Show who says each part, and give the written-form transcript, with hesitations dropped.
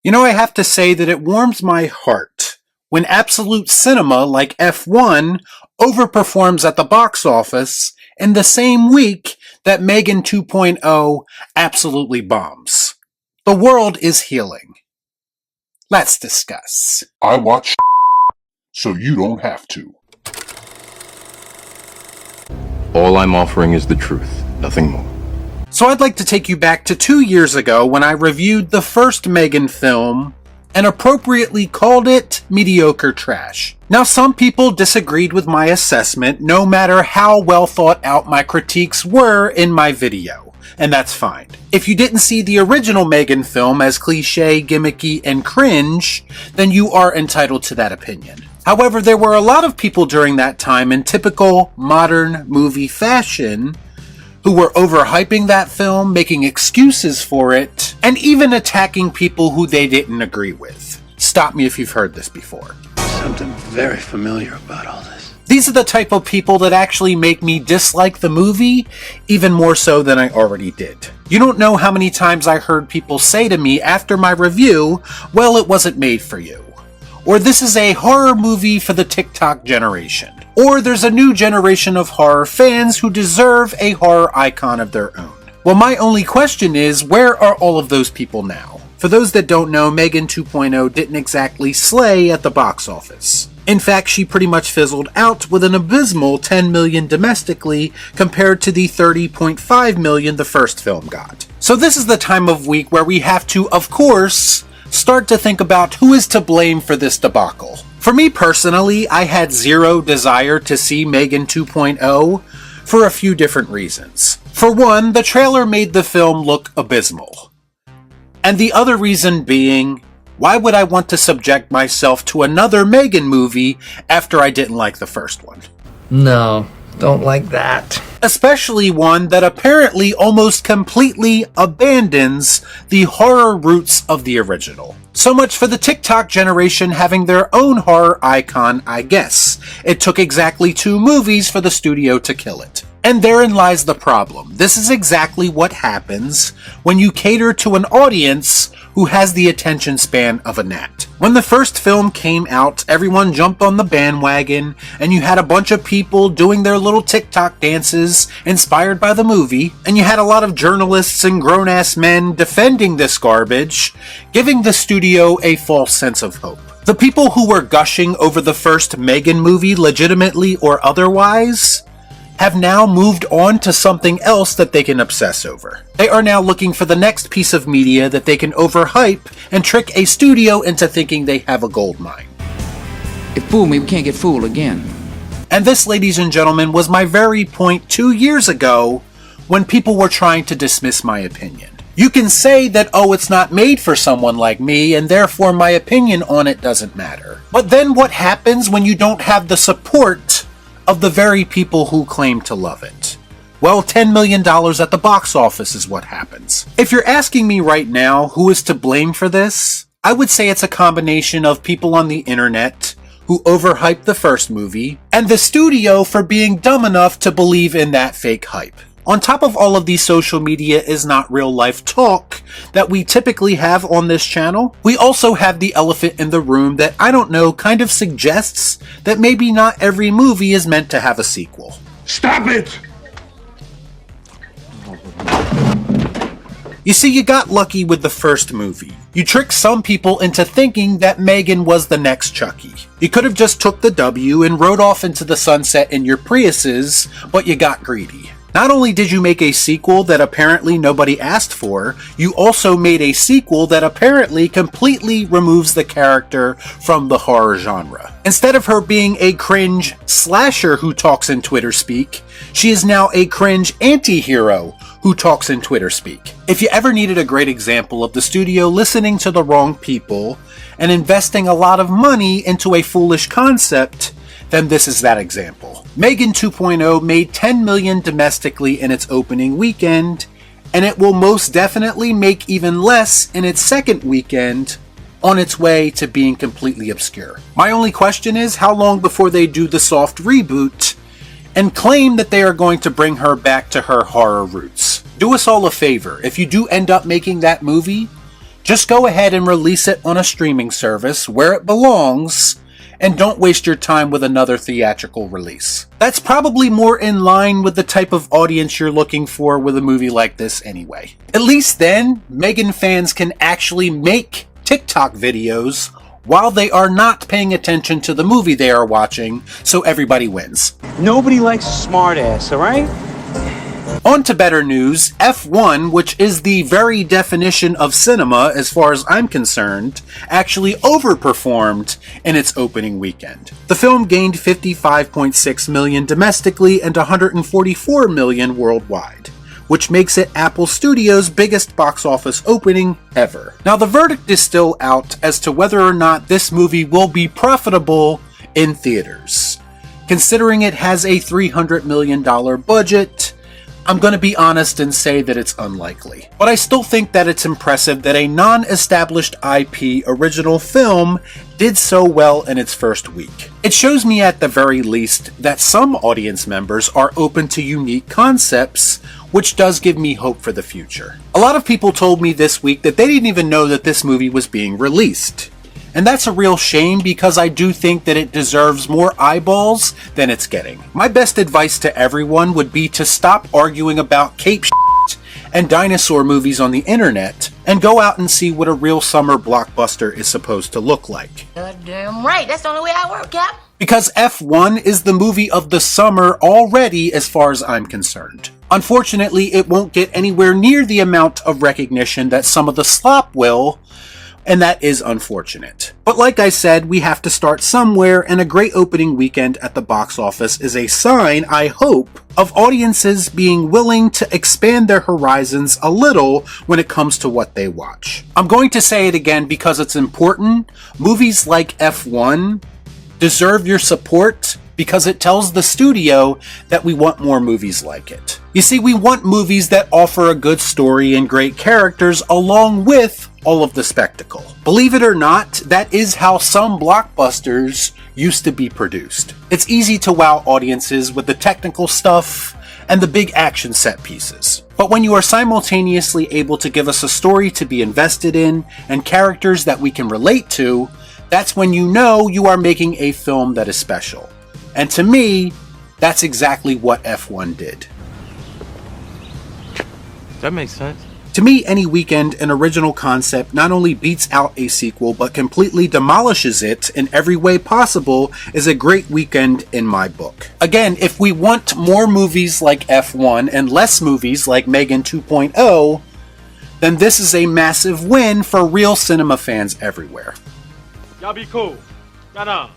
Speaker 1: You know, I have to say that it warms my heart when absolute cinema like F1 overperforms at the box office in the same week that M3Gan 2.0 absolutely bombs. The world is healing. Let's discuss.
Speaker 2: I watch so you don't have to.
Speaker 3: All I'm offering is the truth, nothing more.
Speaker 1: So I'd like to take you back to 2 years ago when I reviewed the first M3Gan film and appropriately called it mediocre trash. Now, some people disagreed with my assessment no matter how well thought out my critiques were in my video, and that's fine. If you didn't see the original M3Gan film as cliche, gimmicky, and cringe, then you are entitled to that opinion. However, there were a lot of people during that time in typical modern movie fashion who were overhyping that film, making excuses for it, and even attacking people who they didn't agree with. Stop me if you've heard this before.
Speaker 4: Something very familiar about all this.
Speaker 1: These are the type of people that actually make me dislike the movie even more so than I already did. You don't know how many times I heard people say to me after my review, well, it wasn't made for you. Or this is a horror movie for the TikTok generation. Or there's a new generation of horror fans who deserve a horror icon of their own. Well, my only question is, where are all of those people now? For those that don't know, M3Gan 2.0 didn't exactly slay at the box office. In fact, she pretty much fizzled out with an abysmal 10 million domestically compared to the 30.5 million the first film got. So this is the time of week where we have to, of course, start to think about who is to blame for this debacle. For me personally, I had zero desire to see M3Gan 2.0 for a few different reasons. For one, the trailer made the film look abysmal. And the other reason being, why would I want to subject myself to another M3Gan movie after I didn't like the first one?
Speaker 5: No, don't like that.
Speaker 1: Especially one that apparently almost completely abandons the horror roots of the original. So much for the TikTok generation having their own horror icon, I guess. It took exactly 2 movies for the studio to kill it. And therein lies the problem. This is exactly what happens when you cater to an audience who has the attention span of a gnat. When the first film came out, everyone jumped on the bandwagon, and you had a bunch of people doing their little TikTok dances inspired by the movie, and you had a lot of journalists and grown-ass men defending this garbage, giving the studio a false sense of hope. The people who were gushing over the first M3Gan movie, legitimately or otherwise, have now moved on to something else that they can obsess over. They are now looking for the next piece of media that they can overhype and trick a studio into thinking they have a gold mine.
Speaker 6: It fooled me, we can't get fooled again.
Speaker 1: And this, ladies and gentlemen, was my very point 2 years ago when people were trying to dismiss my opinion. You can say that, oh, it's not made for someone like me, and therefore my opinion on it doesn't matter. But then what happens when you don't have the support of the very people who claim to love it? Well, $10 million at the box office is what happens. If you're asking me right now who is to blame for this, I would say it's a combination of people on the internet who overhyped the first movie, and the studio for being dumb enough to believe in that fake hype. On top of all of these social media is not real life talk that we typically have on this channel, we also have the elephant in the room that, I don't know, kind of suggests that maybe not every movie is meant to have a sequel.
Speaker 2: Stop it!
Speaker 1: You see, you got lucky with the first movie. You tricked some people into thinking that M3Gan was the next Chucky. You could have just took the W and rode off into the sunset in your Priuses, but you got greedy. Not only did you make a sequel that apparently nobody asked for, you also made a sequel that apparently completely removes the character from the horror genre. Instead of her being a cringe slasher who talks in Twitter speak, she is now a cringe anti-hero who talks in Twitter speak. If you ever needed a great example of the studio listening to the wrong people and investing a lot of money into a foolish concept, then this is that example. M3Gan 2.0 made $10 million domestically in its opening weekend, and it will most definitely make even less in its second weekend, on its way to being completely obscure. My only question is, how long before they do the soft reboot and claim that they are going to bring her back to her horror roots? Do us all a favor, if you do end up making that movie, Just go ahead and release it on a streaming service where it belongs, and don't waste your time with another theatrical release. That's probably more in line with the type of audience you're looking for with a movie like this anyway. At least then, M3Gan fans can actually make TikTok videos while they are not paying attention to the movie they are watching, so everybody wins.
Speaker 7: Nobody likes a smartass, alright?
Speaker 1: On to better news, F1, which is the very definition of cinema as far as I'm concerned, actually overperformed in its opening weekend. The film gained $55.6 million domestically and $144 million worldwide, which makes it Apple Studios' biggest box office opening ever. Now, the verdict is still out as to whether or not this movie will be profitable in theaters. Considering it has a $300 million budget, I'm going to be honest and say that it's unlikely. But I still think that it's impressive that a non-established IP original film did so well in its first week. It shows me at the very least that some audience members are open to unique concepts, which does give me hope for the future. A lot of people told me this week that they didn't even know that this movie was being released. And that's a real shame because I do think that it deserves more eyeballs than it's getting. My best advice to everyone would be to stop arguing about cape shit and dinosaur movies on the internet and go out and see what a real summer blockbuster is supposed to look like.
Speaker 8: Damn right, that's the only way I work, Cap.
Speaker 1: Because F1 is the movie of the summer already as far as I'm concerned. Unfortunately, it won't get anywhere near the amount of recognition that some of the slop will, and that is unfortunate. But like I said, we have to start somewhere, and a great opening weekend at the box office is a sign, I hope, of audiences being willing to expand their horizons a little when it comes to what they watch. I'm going to say it again because it's important. Movies like F1 deserve your support because it tells the studio that we want more movies like it. You see, we want movies that offer a good story and great characters along with all of the spectacle. Believe it or not, that is how some blockbusters used to be produced. It's easy to wow audiences with the technical stuff and the big action set pieces. But when you are simultaneously able to give us a story to be invested in and characters that we can relate to, that's when you know you are making a film that is special. And to me, that's exactly what F1 did.
Speaker 9: That makes sense.
Speaker 1: To me, any weekend an original concept not only beats out a sequel, but completely demolishes it in every way possible is a great weekend in my book. Again, if we want more movies like F1 and less movies like M3Gan 2.0, then this is a massive win for real cinema fans everywhere.
Speaker 9: Y'all be cool. Shut up.